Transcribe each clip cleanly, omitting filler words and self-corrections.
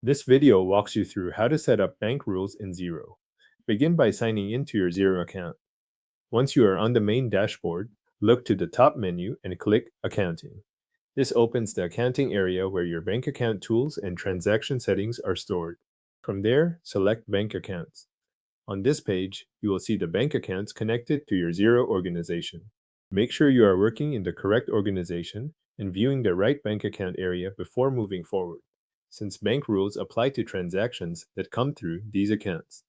This video walks you through how to set up bank rules in Xero. Begin by signing into your Xero account. Once you are on the main dashboard, look to the top menu and click Accounting. This opens the accounting area where your bank account tools and transaction settings are stored. From there, select Bank Accounts. On this page, you will see the bank accounts connected to your Xero organization. Make sure you are working in the correct organization and viewing the right bank account area before moving forward, since bank rules apply to transactions that come through these accounts.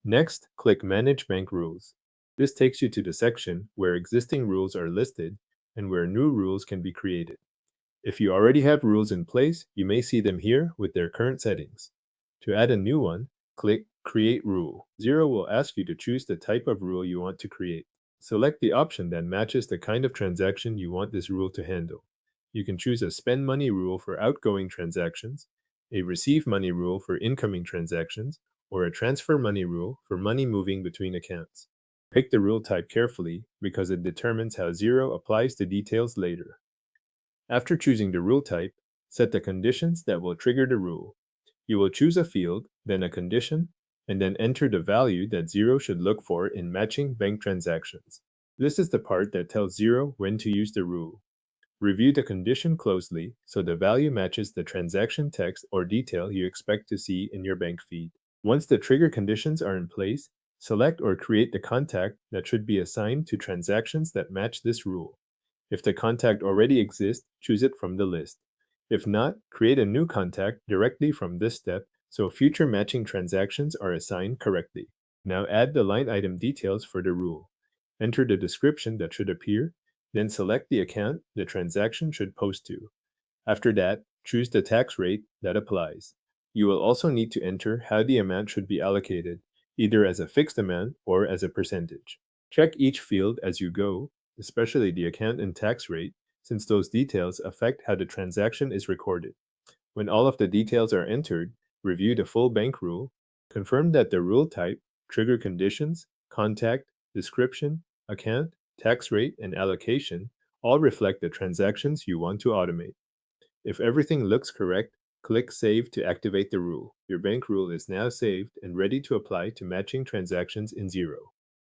Next, click Manage Bank Rules. This takes you to the section where existing rules are listed and where new rules can be created. If you already have rules in place, you may see them here with their current settings. To add a new one, click Create Rule. Xero will ask you to choose the type of rule you want to create. Select the option that matches the kind of transaction you want this rule to handle. You can choose a spend money rule for outgoing transactions, a receive money rule for incoming transactions, or a transfer money rule for money moving between accounts. Pick the rule type carefully because it determines how Xero applies the details later. After choosing the rule type, set the conditions that will trigger the rule. You will choose a field, then a condition, and then enter the value that Xero should look for in matching bank transactions. This is the part that tells Xero when to use the rule. Review the condition closely so the value matches the transaction text or detail you expect to see in your bank feed. Once the trigger conditions are in place, select or create the contact that should be assigned to transactions that match this rule. If the contact already exists, choose it from the list. If not, create a new contact directly from this step so future matching transactions are assigned correctly. Now add the line item details for the rule. Enter the description that should appear, then select the account the transaction should post to. After that, choose the tax rate that applies. You will also need to enter how the amount should be allocated, either as a fixed amount or as a percentage. Check each field as you go, especially the account and tax rate, since those details affect how the transaction is recorded. When all of the details are entered, review the full bank rule, confirm that the rule type, trigger conditions, contact, description, account, tax rate, and allocation all reflect the transactions you want to automate. If everything looks correct, click Save to activate the rule. Your bank rule is now saved and ready to apply to matching transactions in Xero.